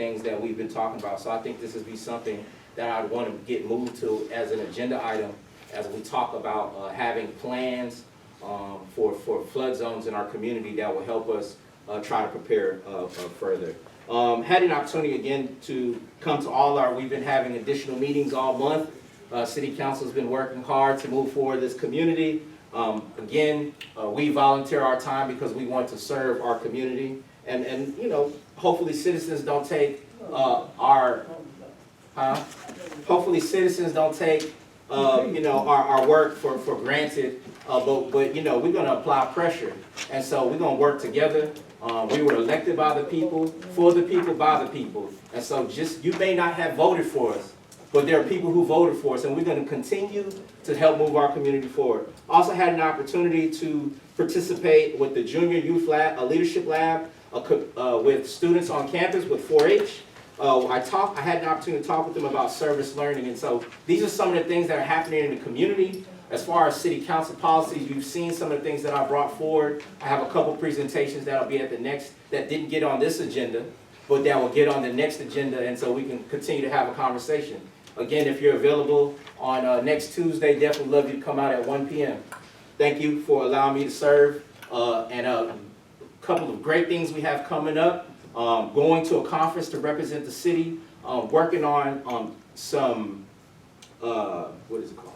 things that we've been talking about. So I think this would be something that I'd want to get moved to as an agenda item as we talk about having plans for flood zones in our community that will help us try to prepare further. Had an opportunity again to come to we've been having additional meetings all month. City Council's been working hard to move forward this community. Again, we volunteer our time because we want to serve our community. And you know, hopefully citizens don't take hopefully citizens don't take you know, our work for granted. But you know, we're going to apply pressure. And so we're going to work together. We were elected by the people, for the people, by the people. And so you may not have voted for us, but there are people who voted for us, and we're going to continue to help move our community forward. Also had an opportunity to participate with the Junior Youth Lab, a Leadership Lab, with students on campus with 4-H. I had an opportunity to talk with them about service learning, and so these are some of the things that are happening in the community. As far as City Council policies, you've seen some of the things that I brought forward. I have a couple presentations that'll be at the next, that didn't get on this agenda, but that will get on the next agenda, and so we can continue to have a conversation. Again, if you're available on next Tuesday, definitely love you to come out at 1 p.m. Thank you for allowing me to serve, and a couple of great things we have coming up. Going to a conference to represent the city, working on some, what is it called?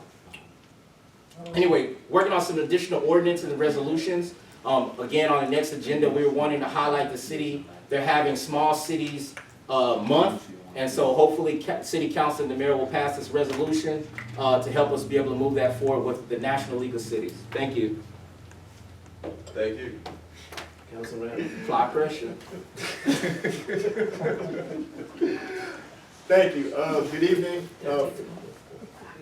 Anyway, working on some additional ordinances and resolutions. Again, on the next agenda, we were wanting to highlight the city. They're having Small Cities Month, and so hopefully City Council and the mayor will pass this resolution to help us be able to move that forward with the National League of Cities. Thank you. Thank you. Councilman, apply pressure. Thank you. Good evening. Good,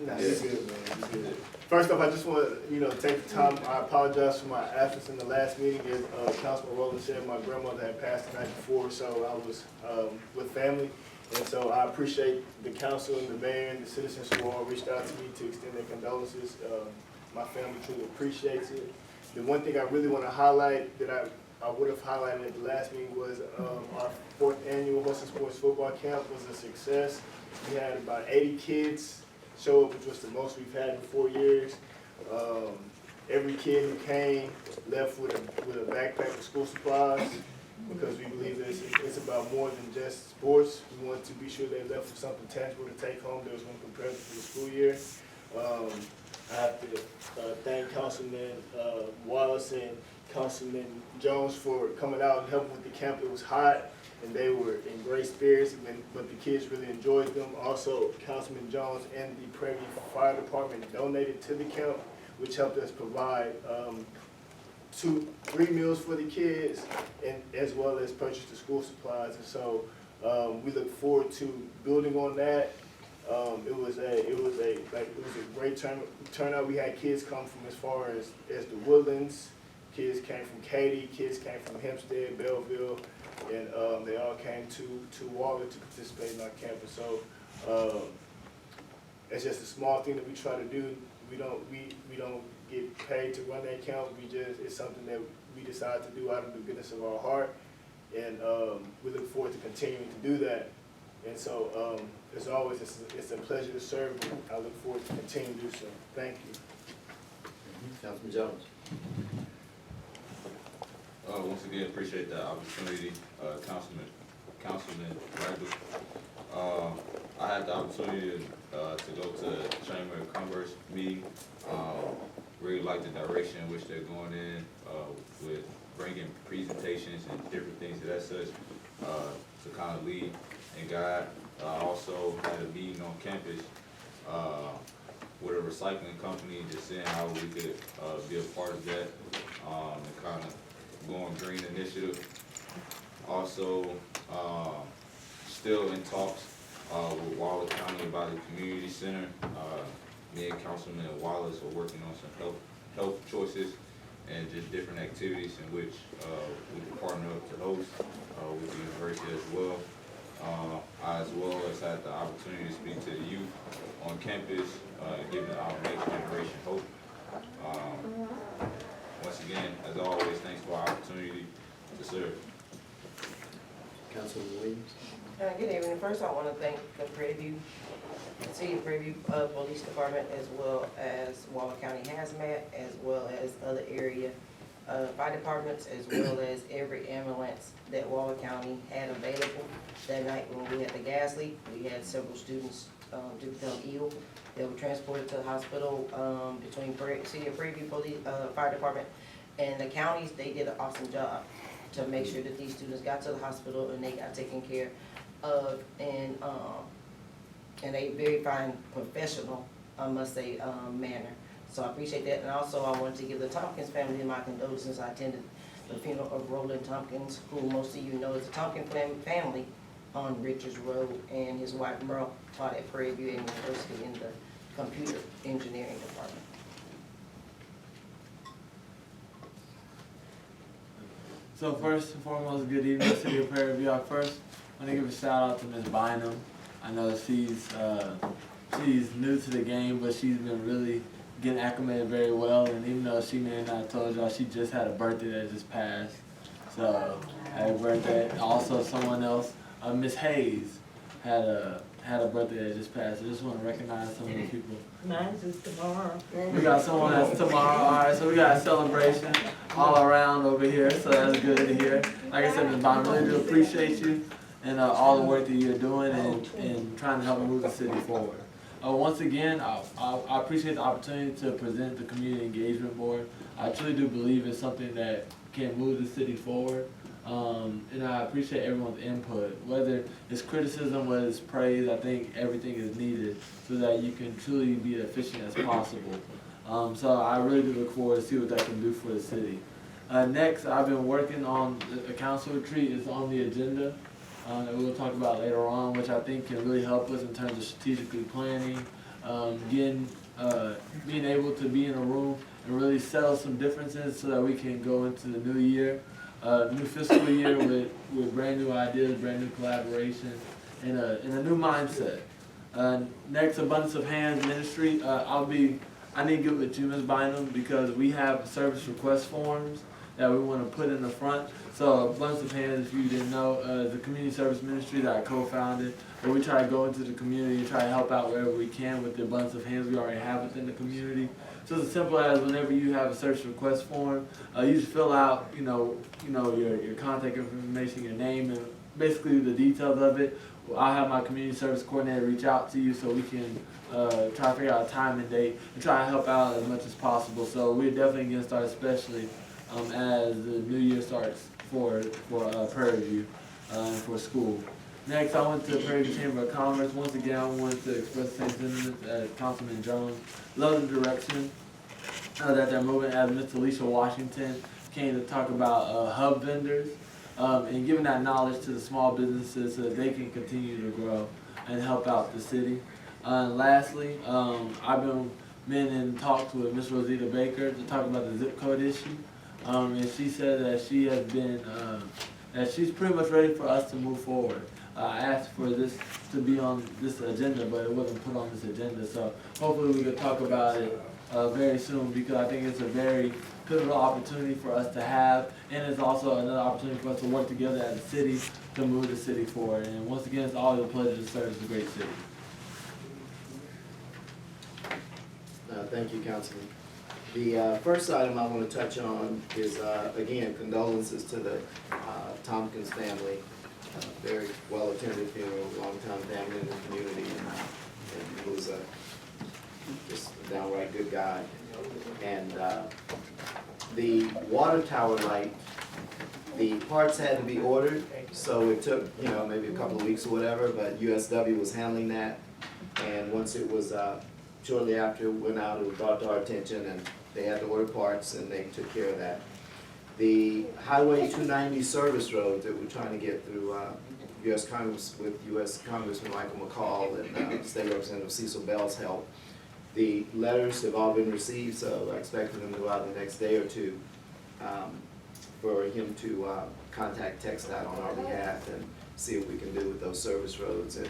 man. Good. First off, I just want to, take the time. I apologize for my absence in the last meeting. As Councilman Rowland said, my grandmother had passed the night before, so I was with family. And so I appreciate the council and the mayor and the citizens who all reached out to me to extend their condolences. My family truly appreciates it. The one thing I really want to highlight that I would have highlighted at the last meeting was our 4th annual Horse and Sports Football Camp was a success. We had about 80 kids show up, which was the most we've had in 4 years. Every kid who came left with a backpack with school supplies, because we believe that it's about more than just sports. We want to be sure they left with something tangible to take home that was going to prepare them for the school year. I have to thank Councilman Wallace and Councilman Jones for coming out and helping with the camp. It was hot, and they were in great spirits, but the kids really enjoyed them. Also, Councilman Jones and the Prairie Fire Department donated to the camp, which helped us provide 3 meals for the kids, and as well as purchase the school supplies. And so we look forward to building on that. It was a great turnout. We had kids come from as far as the Woodlands. Kids came from Katy, kids came from Hempstead, Belleville, and they all came to Waller to participate in our campus. So it's just a small thing that we try to do. We don't get paid to run that camp. It's something that we decide to do out of the goodness of our heart, and we look forward to continuing to do that. And so, as always, it's a pleasure to serve, and I look forward to continuing to do so. Thank you. Councilman Jones. Once again, appreciate the opportunity, Councilman Randall. I had the opportunity to go to Chamber of Commerce meeting. Really like the direction in which they're going in with bringing presentations and different things of that such to kind of lead and guide. I also had a meeting on campus with a recycling company, just seeing how we could be a part of that and kind of going green initiative. Also, still in talks with Waller County about the community center. Me and Councilman Wallace are working on some health choices and just different activities in which we can partner up to host with the university as well. I as well as had the opportunity to speak to the youth on campus, giving our next generation hope. Once again, as always, thanks for our opportunity to serve. Councilman Williams. Good evening. First, I want to thank the City of Prairie Police Department, as well as Waller County Hazmat, as well as other area fire departments, as well as every ambulance that Waller County had available. That night when we had the gas leak, we had several students to become ill. They were transported to the hospital between City of Prairie Police Fire Department and the counties. They did an awesome job to make sure that these students got to the hospital and they got taken care of in a very fine professional, I must say, manner. So I appreciate that. And also I wanted to give the Tompkins family my condolences. I attended the funeral of Roland Tompkins, who most of you know is the Tompkins family on Richards Road, and his wife Merle taught at Prairie View University in the computer engineering department. So first and foremost, good evening, City of Prairie View. First, I want to give a shout out to Ms. Bynum. I know she's new to the game, but she's been really getting acclimated very well. And even though she may not have told y'all, she just had a birthday that just passed. So happy birthday. Also, someone else, Miss Hayes, had a birthday that just passed. I just want to recognize some of the people. Mine's is tomorrow. We got someone that's tomorrow. All right, so we got a celebration all around over here, so that's good to hear. Like I said, Ms. Bond, really do appreciate you and all the work that you're doing and trying to help move the city forward. Once again, I appreciate the opportunity to present the Community Engagement Board. I truly do believe it's something that can move the city forward. And I appreciate everyone's input, whether it's criticism, whether it's praise. I think everything is needed so that you can truly be as efficient as possible. So I really do look forward to see what that can do for the city. Next, I've been working on a council retreat. It's on the agenda that we'll talk about later on, which I think can really help us in terms of strategically planning, being able to be in a room and really settle some differences so that we can go into the new year. New fiscal year with brand new ideas, brand new collaboration, and a new mindset. Next, Abundance of Hands Ministry. I need to get with you, Ms. Bynum, because we have service request forms that we want to put in the front. So Abundance of Hands, if you didn't know, the community service ministry that I co-founded, where we try to go into the community and try to help out wherever we can with the Abundance of Hands we already have within the community. So it's as simple as whenever you have a service request form, you just fill out, your contact information, your name, and basically the details of it. I'll have my community service coordinator reach out to you so we can try to figure out a time and date and try to help out as much as possible. So we're definitely going to start, especially as the new year starts for Prairie View and for school. Next, I went to the Prairie View Chamber of Commerce. Once again, I wanted to express the same sentiments as Councilman Jones. Love the direction that they're moving, as Ms. Alicia Washington came to talk about hub vendors and giving that knowledge to the small businesses so that they can continue to grow and help out the city. And lastly, I've been in talks with Ms. Rosita Baker to talk about the zip code issue. And she said that she has been, that she's pretty much ready for us to move forward. I asked for this to be on this agenda, but it wasn't put on this agenda. So hopefully we can talk about it very soon, because I think it's a very pivotal opportunity for us to have, and it's also another opportunity for us to work together as a city to move the city forward. And once again, it's always a pleasure to serve the great city. Thank you, Councilman. The first item I want to touch on is, again, condolences to the Tompkins family. Very well-attended funeral, long-time family in the community, and he was just a downright good guy. And the water tower light, the parts had to be ordered, so it took, maybe a couple of weeks or whatever, but USW was handling that. And once it was, shortly after it went out, it was brought to our attention, and they had to order parts, and they took care of that. The Highway 290 service road that we're trying to get through U.S. Congress, with U.S. Congressman Michael McCall and State Representative Cecil Bell's help. The letters have all been received, so I expect them to go out the next day or two for him to contact TxDOT on our behalf and see what we can do with those service roads and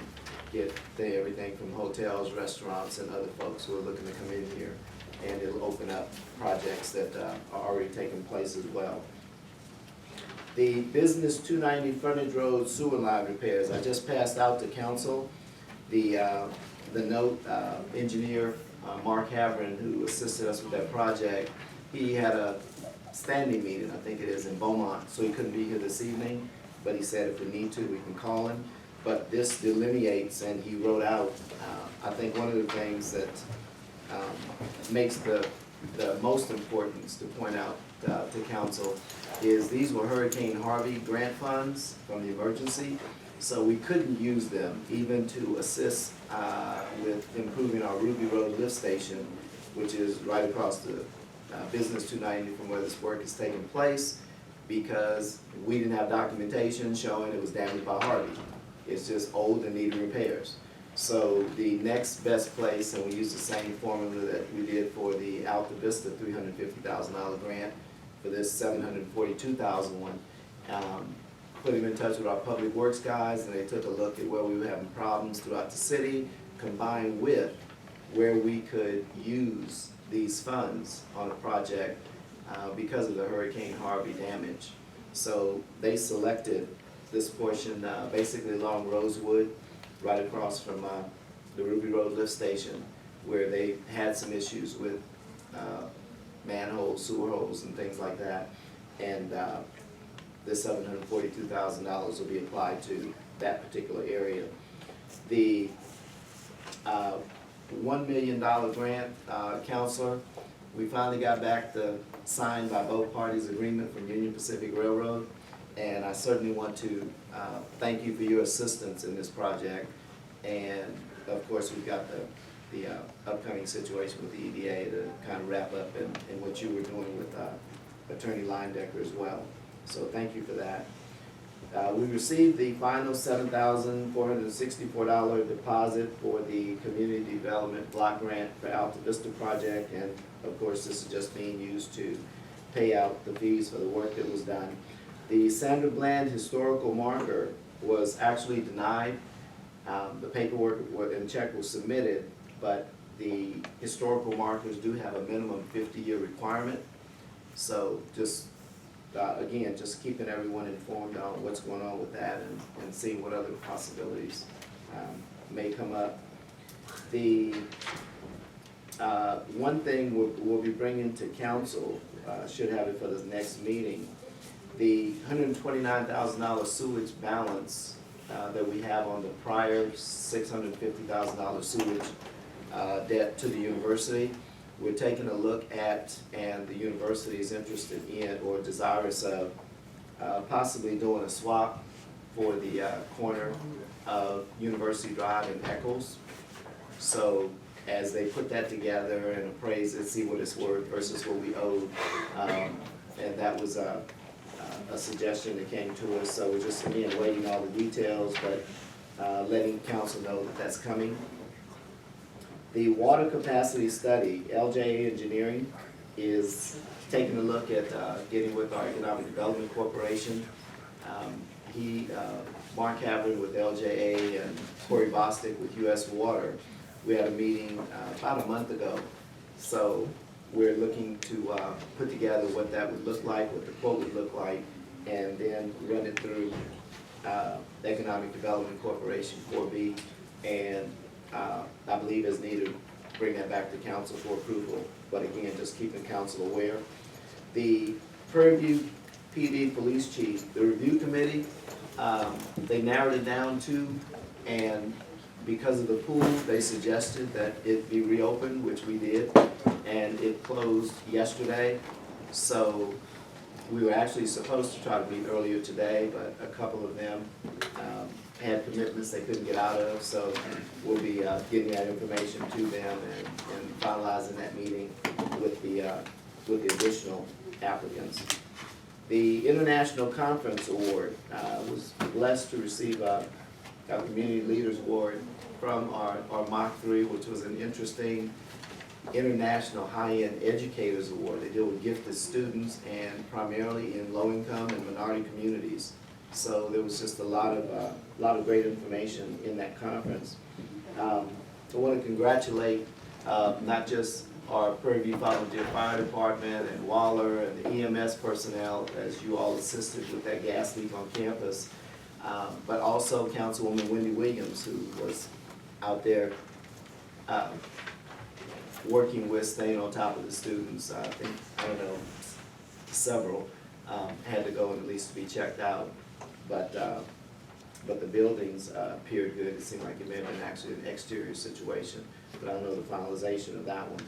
get everything from hotels, restaurants, and other folks who are looking to come in here. And it'll open up projects that are already taking place as well. The Business 290 Frontage Road sewer line repairs, I just passed out to council the note, engineer Mark Havron, who assisted us with that project. He had a standing meeting, I think it is, in Beaumont, so he couldn't be here this evening, but he said if we need to, we can call him. But this delineates, and he wrote out, I think one of the things that makes the most importance to point out to council is these were Hurricane Harvey grant funds from the emergency, so we couldn't use them even to assist with improving our Ruby Road lift station, which is right across the Business 290 from where this work is taking place, because we didn't have documentation showing it was damaged by Harvey. It's just old and needed repairs. So the next best place, and we used the same formula that we did for the Alta Vista $350,000 grant for this $742,000 one. Put him in touch with our public works guys, and they took a look at where we were having problems throughout the city, combined with where we could use these funds on a project because of the Hurricane Harvey damage. So they selected this portion, basically along Rosewood, right across from the Ruby Road lift station, where they had some issues with manholes, sewer holes, and things like that. And this $742,000 will be applied to that particular area. The $1 million grant, counselor, we finally got back the signed by both parties agreement from Union Pacific Railroad, and I certainly want to thank you for your assistance in this project. And of course, we've got the upcoming situation with the EDA to kind of wrap up in what you were doing with Attorney Linedecker as well. So thank you for that. We received the final $7,464 deposit for the Community Development Block Grant for Alta Vista project, and of course this is just being used to pay out the fees for the work that was done. The Sandra Bland historical marker was actually denied. The paperwork and check was submitted, but the historical markers do have a minimum 50-year requirement. So just again, just keeping everyone informed on what's going on with that and seeing what other possibilities may come up. The one thing we'll be bringing to council, should have it for the next meeting, the $129,000 sewage balance that we have on the prior $650,000 sewage debt to the university. We're taking a look at, and the university is interested in or desirous of possibly doing a swap for the corner of University Drive and Eccles. So as they put that together and appraise it, see what it's worth versus what we owed, and that was a suggestion that came to us. So we're just, again, waiting all the details, but letting council know that that's coming. The water capacity study, LJA Engineering is taking a look at getting with our Economic Development Corporation. Mark Havron with LJA and Corey Bostic with US Water, we had a meeting about a month ago. So we're looking to put together what that would look like, what the quote would look like, and then run it through Economic Development Corporation 4B, and I believe as needed, bring that back to council for approval. But again, just keeping council aware. The Prairie View PD Police Chief, the review committee, they narrowed it down to, and because of the pool, they suggested that it be reopened, which we did, and it closed yesterday. So we were actually supposed to try to meet earlier today, but a couple of them had commitments they couldn't get out of, so we'll be getting that information to them and finalizing that meeting with the additional applicants. The International Conference Award was blessed to receive a Community Leaders Award from our Mach 3, which was an interesting International High-End Educators Award. They deal with gifted students and primarily in low-income and minority communities. So there was just a lot of great information in that conference. I want to congratulate not just our Prairie View Volunteer Fire Department and Waller and the EMS personnel, as you all assisted with that gas leak on campus. But also Councilwoman Wendy Williams, who was out there working with, staying on top of the students. I think, I don't know, several had to go and at least be checked out. But the buildings appeared good. It seemed like it may have been actually an exterior situation, but I don't know the finalization of that one.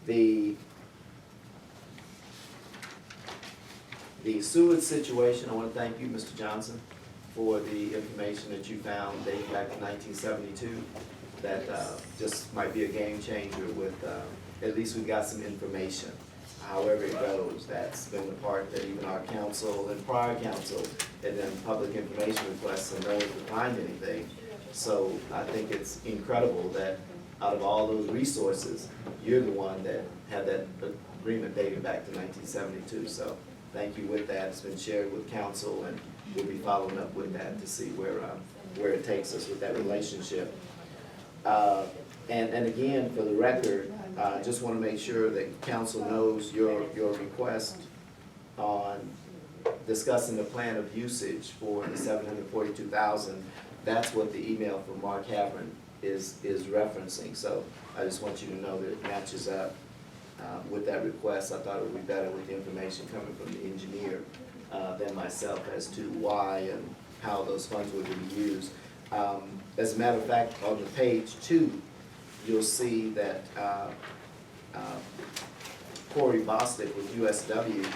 The sewage situation, I want to thank you, Mr. Johnson, for the information that you found dating back in 1972. That just might be a game changer with, at least we got some information. However it goes, that's been the part that even our council and prior council and then public information requests and no one could find anything. So I think it's incredible that out of all those resources, you're the one that had that agreement dating back to 1972. So thank you with that. It's been shared with council and we'll be following up with that to see where it takes us with that relationship. And again, for the record, I just want to make sure that council knows your request on discussing the plan of usage for the $742,000. That's what the email from Mark Havern is referencing. So I just want you to know that it matches up with that request. I thought it would be better with the information coming from the engineer than myself as to why and how those funds would be used. As a matter of fact, on the page 2, you'll see that Corey Bostic with USW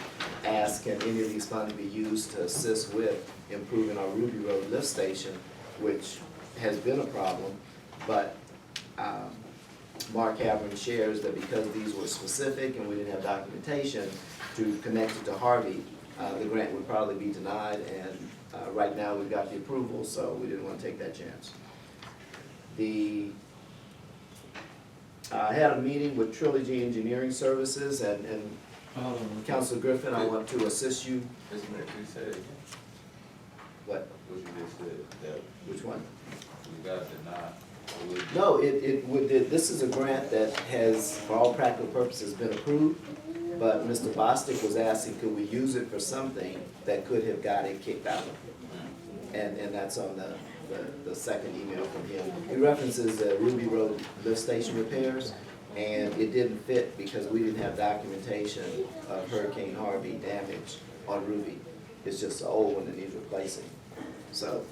asked, can any of these funds be used to assist with improving our Ruby Road lift station, which has been a problem, but Mark Havern shares that because these were specific and we didn't have documentation to connect it to Harvey, the grant would probably be denied, and right now we've got the approval, so we didn't want to take that chance. I had a meeting with Trilogy Engineering Services, and Councilor Griffin, I want to assist you. Mr. Mayor, can you say it again? What? What you just said, that Which one? we got denied. No, this is a grant that has, for all practical purposes, been approved, but Mr. Bostic was asking, could we use it for something that could have got it kicked out? And that's on the second email from him. He references the Ruby Road lift station repairs, and it didn't fit because we didn't have documentation of Hurricane Harvey damage on Ruby. It's just an old one that needs replacing. So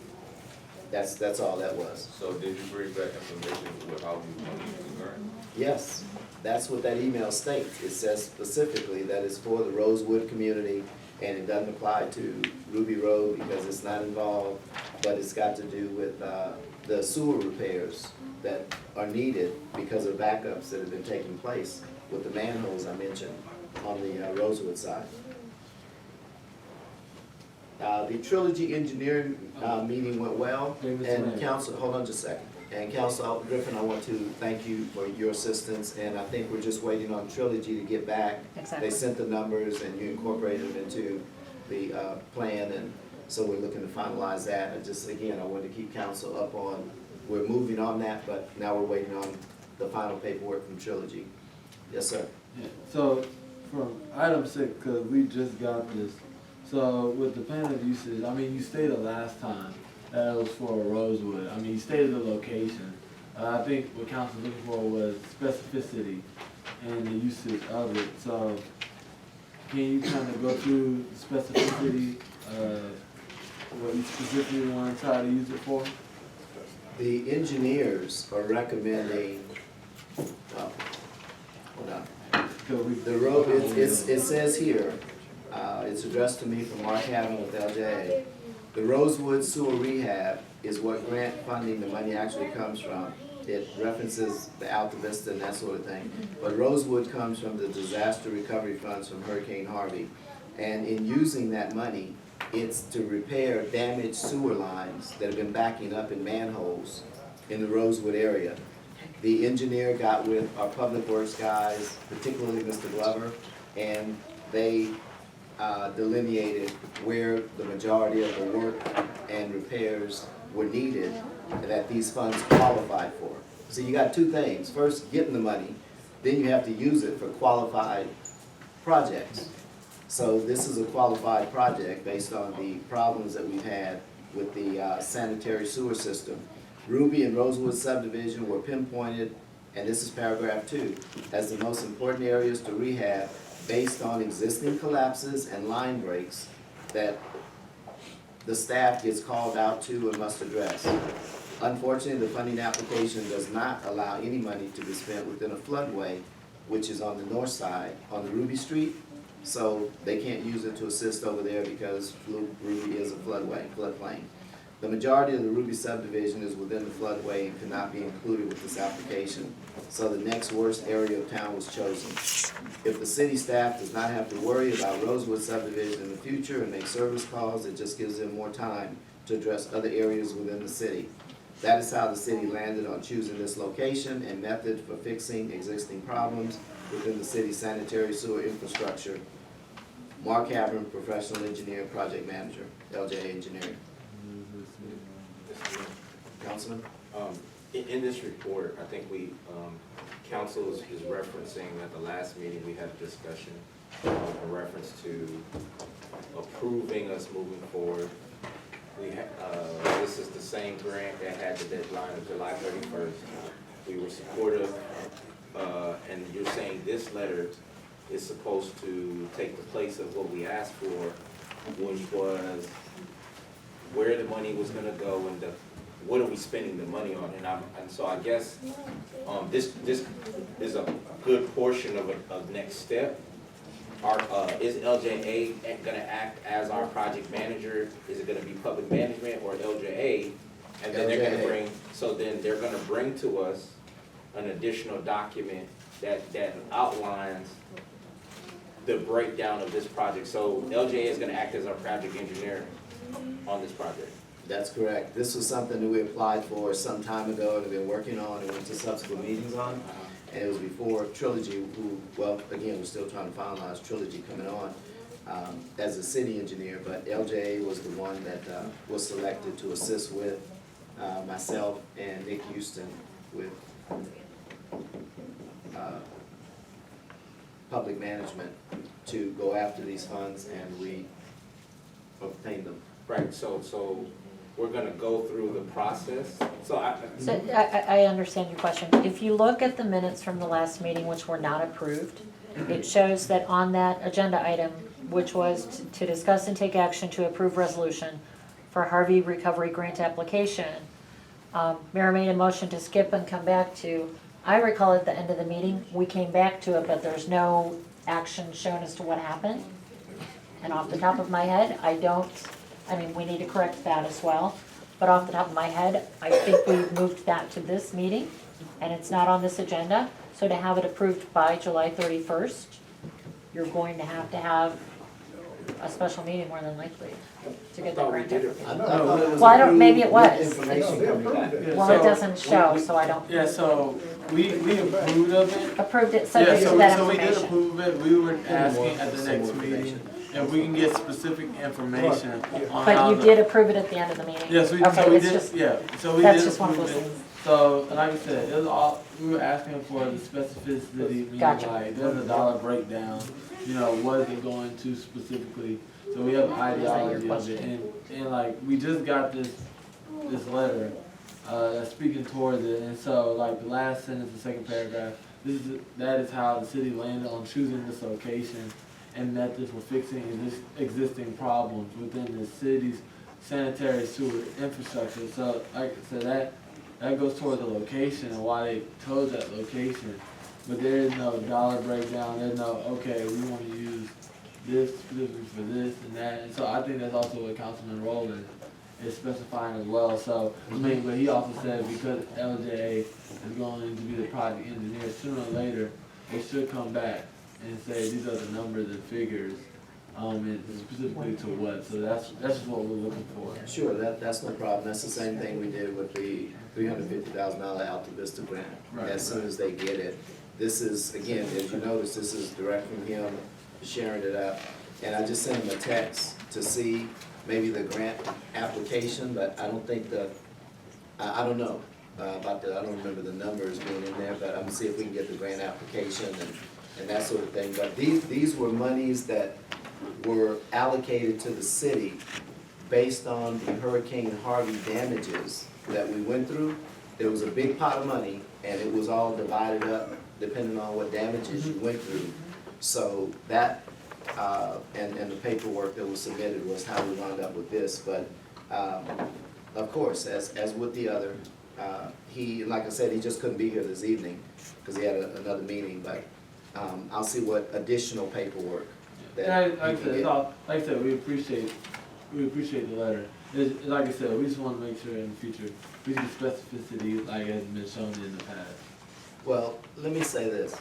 that's all that was. So did you bring back information with how we want to use the grant? Yes, that's what that email states. It says specifically that it's for the Rosewood community, and it doesn't apply to Ruby Road because it's not involved, but it's got to do with the sewer repairs that are needed because of backups that have been taking place with the manholes I mentioned on the Rosewood side. The Trilogy Engineering meeting went well, and Council, hold on just a second. And Council Griffin, I want to thank you for your assistance, and I think we're just waiting on Trilogy to get back. Exactly. They sent the numbers and you incorporated them into the plan, and so we're looking to finalize that. And just again, I wanted to keep council up on, we're moving on that, but now we're waiting on the final paperwork from Trilogy. Yes, sir. Yeah, so from item 6, because we just got this, so with the plan of usage, I mean, you stated last time that it was for Rosewood. I mean, you stated the location. I think what council was looking for was specificity and the usage of it. So can you kind of go through the specificity, what you specifically want to try to use it for? The engineers are recommending, hold on. The road, it says here, it's addressed to me from Mark Havern with LJ. The Rosewood Sewer Rehab is what grant funding, the money actually comes from. It references the Alta Vista and that sort of thing. But Rosewood comes from the disaster recovery funds from Hurricane Harvey. And in using that money, it's to repair damaged sewer lines that have been backing up in manholes in the Rosewood area. The engineer got with our public works guys, particularly Mr. Glover, and they delineated where the majority of the work and repairs were needed that these funds qualified for. So you got two things. First, getting the money, then you have to use it for qualified projects. So this is a qualified project based on the problems that we've had with the sanitary sewer system. Ruby and Rosewood subdivision were pinpointed, and this is paragraph 2, as the most important areas to rehab based on existing collapses and line breaks that the staff gets called out to and must address. Unfortunately, the funding application does not allow any money to be spent within a floodway, which is on the north side, on the Ruby Street. So they can't use it to assist over there because Ruby is a floodplain. The majority of the Ruby subdivision is within the floodway and cannot be included with this application. So the next worst area of town was chosen. If the city staff does not have to worry about Rosewood subdivision in the future and make service calls, it just gives them more time to address other areas within the city. That is how the city landed on choosing this location and method for fixing existing problems within the city's sanitary sewer infrastructure. Mark Havern, professional engineer, project manager, LJ Engineering. Councilman? In this report, I think council is referencing at the last meeting, we had a discussion in reference to approving us moving forward. This is the same grant that had the deadline of July 31st. We were supportive, and you're saying this letter is supposed to take the place of what we asked for, which was where the money was gonna go and what are we spending the money on? And so I guess this is a good portion of a next step. Is LJA gonna act as our project manager? Is it gonna be public management or LJA? And then they're gonna bring to us an additional document that outlines the breakdown of this project. So LJA is gonna act as our project engineer on this project. That's correct. This was something that we applied for some time ago and have been working on and went to subsequent meetings on. And it was before Trilogy, well, again, we're still trying to finalize Trilogy coming on as a city engineer, but LJA was the one that was selected to assist with myself and Nick Houston with public management to go after these funds, and we obtained them. Right, so we're gonna go through the process, so I understand your question. If you look at the minutes from the last meeting, which were not approved, it shows that on that agenda item, which was to discuss and take action to approve resolution for Harvey Recovery Grant application, Mayor made a motion to skip and come back to, I recall at the end of the meeting, we came back to it, but there's no action shown as to what happened. And off the top of my head, we need to correct that as well. But off the top of my head, I think we moved that to this meeting, and it's not on this agenda. So to have it approved by July 31st, you're going to have a special meeting more than likely to get the grant application. Well, I don't, maybe it was. Information coming back. Well, it doesn't show, so I don't. Yeah, so we approved of it. Approved it, Yeah, subject to that so we did information. approve it. We were asking at the next meeting if we can get specific information on how But you the- did approve it at the end of the meeting? Yes, so Okay, we it's did, just- yeah, so we that's did just one of approve those it. things. So, like I said, it was all, we were asking for the specificity, meaning Gotcha. like, there's a dollar breakdown, what is it going to specifically? So we have an ideology of it, and like, we just got this letter, that's speaking towards it, and so like the last sentence, the second paragraph, that is how the city landed on choosing this location and methods for fixing existing problems within the city's sanitary sewer infrastructure. So like I said, that goes toward the location and why they chose that location. But there is no dollar breakdown, there's no, okay, we want to use this specifically for this and that. And so I think that's also what Councilman Rowland is specifying as well. So, but he also said because LJA is going to be the project engineer, sooner or later, they should come back and say these are the numbers and figures, and specifically to what. So that's just what we're looking for. Sure, that's no problem. That's the same thing we did with the $350,000 Alta Vista grant. Right. As soon as they get it. This is, again, as you notice, this is direct from him, sharing it up. And I just sent him a text to see maybe the grant application, but I don't think I don't know. about the, I don't remember the numbers being in there, but I'm gonna see if we can get the grant application and that sort of thing. But these were monies that were allocated to the city based on the Hurricane Harvey damages that we went through. There was a big pot of money, and it was all divided up depending on what damages you went through. So that, and the paperwork that was submitted was how we wound up with this. But, of course, as with the other, he, like I said, he just couldn't be here this evening because he had another meeting, but I'll see what additional paperwork that Yeah, he like can I said, get. like I said, we appreciate the letter. Like I said, we just wanna make sure in the future, we get specificity like has been shown in the past. Well, let me say this.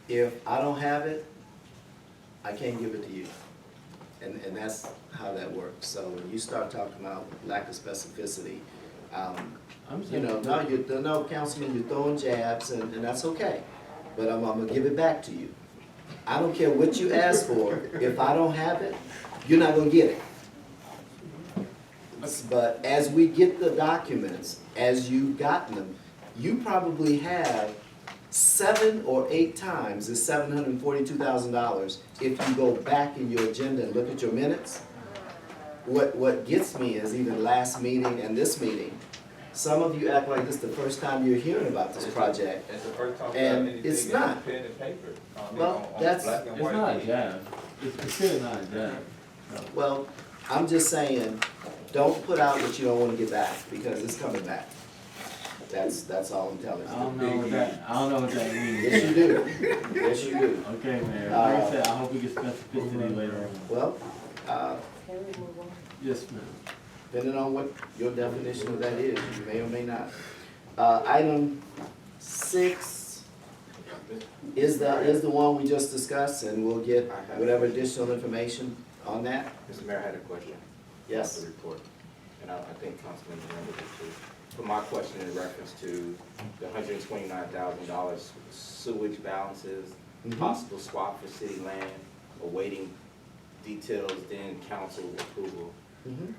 If I don't have it, I can't give it to you. And that's how that works. So when you start talking about lack of specificity, I'm you saying. know, no, Councilman, you're throwing jabs, and that's okay. But I'm gonna give it back to you. I don't care what you ask for, if I don't have it, you're not gonna get it. But as we get the documents, as you've gotten them, you probably have 7 or 8 times the $742,000 if you go back in your agenda and look at your minutes. What gets me is even last meeting and this meeting, some of you act like this is the first time you're hearing about this project. It's the first time And anything it's in not. pen and paper. I mean, Well, on that's- black and It's white. not a jab. It's still not a jab. Well, I'm just saying, don't put out what you don't wanna get back, because it's coming back. That's all I'm telling I don't you. know what that means. Yes, you do. Yes, you do. Okay, Mayor. Like I said, I hope we get specificity later on. Well, Yes, ma'am. depending on what your definition of that is, you may or may not. Item 6 is the one we just discussed, and we'll get whatever additional information on that. Mr. Mayor, I had a question. Yes. The report, and I think Councilman remembered it too. But my question in reference to the $129,000 sewage balances, Mhm. possible swap for city land, awaiting details, then council approval. Mhm.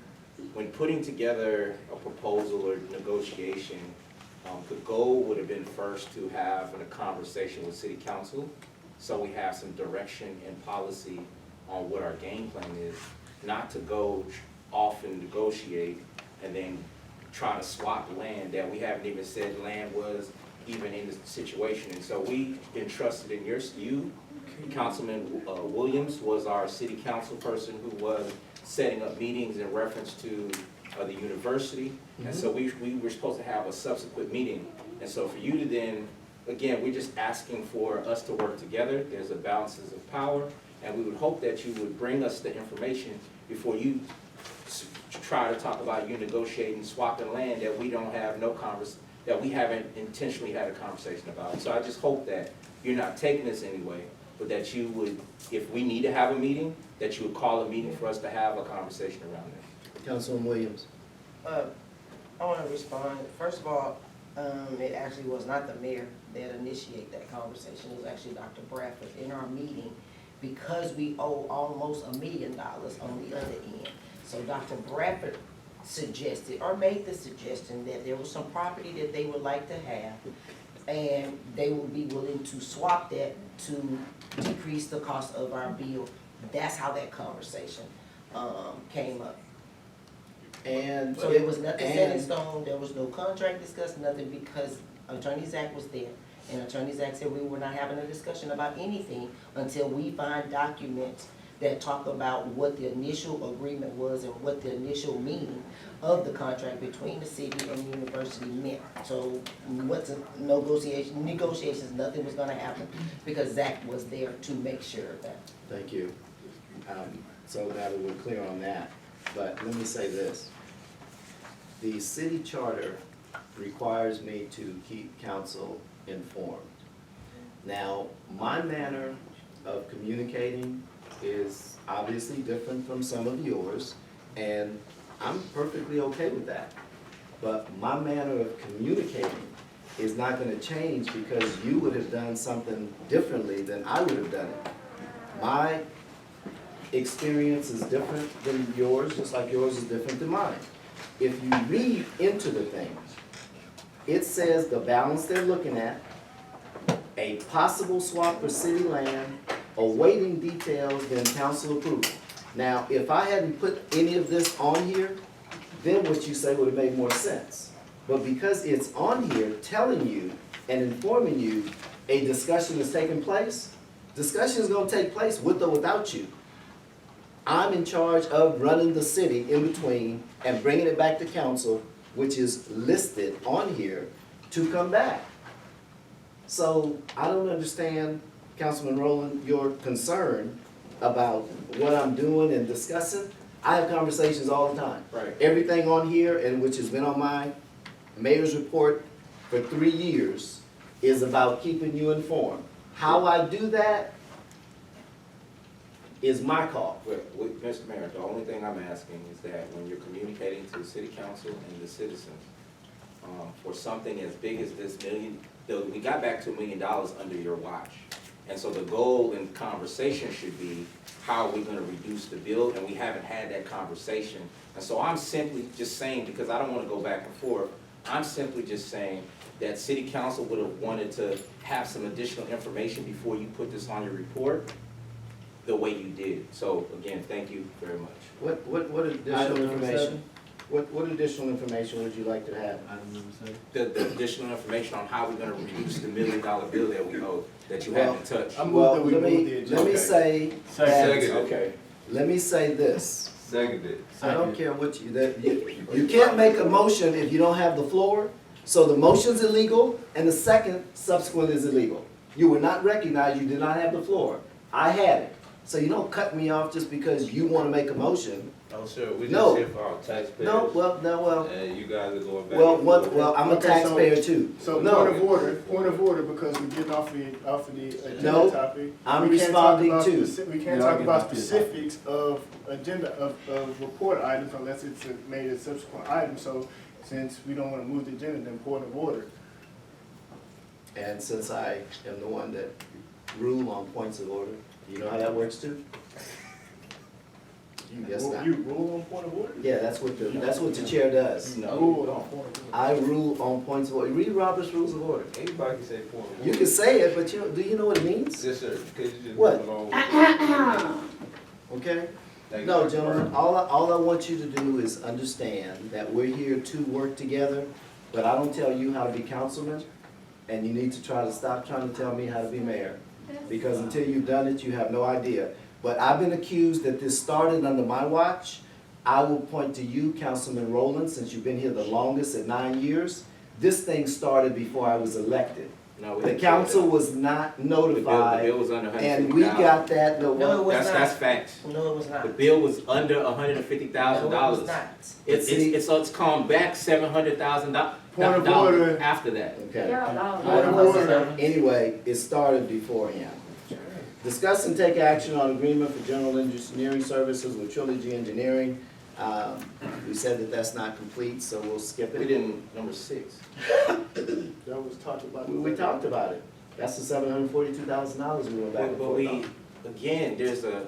When putting together a proposal or negotiation, the goal would have been first to have a conversation with city council, so we have some direction and policy on what our game plan is, not to go off and negotiate and then try to swap land that we haven't even said land was even in the situation. And so we entrusted in you, Councilman Williams was our city council person who was setting up meetings in reference to the university. And so we were supposed to have a subsequent meeting. And so for you to then, again, we're just asking for us to work together. There's a balances of power. And we would hope that you would bring us the information before you try to talk about you negotiating, swapping land that we don't have that we haven't intentionally had a conversation about. So I just hope that you're not taking this anyway, but that you would, if we need to have a meeting, that you would call a meeting for us to have a conversation around it. Councilman Williams. I want to respond. First of all, it actually was not the mayor that initiated that conversation. It was actually Dr. Bradford in our meeting, because we owe almost $1 million on the other end. So Dr. Bradford suggested, or made the suggestion, that there was some property that they would like to have, and they would be willing to swap that to decrease the cost of our bill. That's how that conversation came up. And. So there was nothing set in and- stone, there was no contract discussed, nothing, because Attorney Zach was there. And Attorney Zach said we were not having a discussion about anything until we find documents that talk about what the initial agreement was and what the initial meaning of the contract between the city and the university meant. So what's a negotiations, nothing was gonna happen, because Zach was there to make sure of that. Thank you. So now that we're clear on that, but let me say this. The city charter requires me to keep council informed. Now, my manner of communicating is obviously different from some of yours, and I'm perfectly okay with that. But my manner of communicating is not gonna change because you would have done something differently than I would have done it. My experience is different than yours, just like yours is different than mine. if you read into the thing, it says the balance they're looking at, a possible swap for city land, awaiting details, then council approval. Now, if I hadn't put any of this on here, then what you say would have made more sense. But because it's on here telling you and informing you a discussion is taking place, discussion is gonna take place with or without you. I'm in charge of running the city in between and bringing it back to council, which is listed on here, to come back. So I don't understand, Councilman Rowland, your concern about what I'm doing and discussing. I have conversations all the time. Right. Everything on here, and which has been on my mayor's report for 3 years, is about keeping you informed. How I do that is my call. Mr. Mayor, the only thing I'm asking is that when you're communicating to the city council and the citizens, for something as big as this we got back to $1 million under your watch. And so the goal in conversation should be, how are we gonna reduce the bill? And we haven't had that conversation. And so I'm simply just saying, because I don't wanna go back and forth, I'm simply just saying that city council would have wanted to have some additional information before you put this on your report, the way you did. So again, thank you very much. What additional information? What additional information would you like to have? I don't remember saying. The additional information on how we're gonna reduce the $1 million bill that we owe, that you haven't touched. I move Well, that we let move the me agenda. say Second. that, Okay. let me say this. Seconded. I don't care what you can't make a motion if you don't have the floor. So the motion's illegal and the second subsequent is illegal. You were not recognized, you did not have the floor. I had it. So you don't cut me off just because you wanna make a motion. Oh, sure, we No. just here for our taxpayers. No, And you guys are going back. well, and forth. I'm a Okay, taxpayer too. So No. point of order, because we're getting off the agenda No, topic. I'm We can't talk responding about to. We can't You talk are about getting off the specifics of agenda, of report items unless it's made a subsequent item. So since we don't wanna move the agenda, then point of order. And since I am the one that rule on points of order, you know how that works too? Yes, not. You rule on point of order? Yeah, that's what the chair does. No, Rule you on don't. point of order. I rule on points of order. Read Robert's Rules of Order. Anybody can say point of You order. can say it, but do you know what it means? Yes, sir. Could you just What? move along? Okay? Thank you, No, Dr. gentlemen, Burke. all I want you to do is understand that we're here to work together, but I don't tell you how to be councilman, and you need to try to stop trying to tell me how to be mayor. Because until you've done it, you have no idea. But I've been accused that this started under my watch. I will point to you, Councilman Rowland, since you've been here the longest at 9 years. This thing started before I was elected. No, we The didn't. council was not The bill notified, was under and we got that, No, it was That's not. facts. No, it was not. The bill was under $150,000. No, it was not. It's come back $700,000 Point of order. after that. okay. Point of order. Anyway, it started beforehand. Discuss and take action on agreement for general engineering services with Trilogy Engineering. We said that that's not complete, so we'll skip We it. didn't, number 6. That was talked about. We talked about it. That's the $742,000 we went back and But forth we, on. again, there's a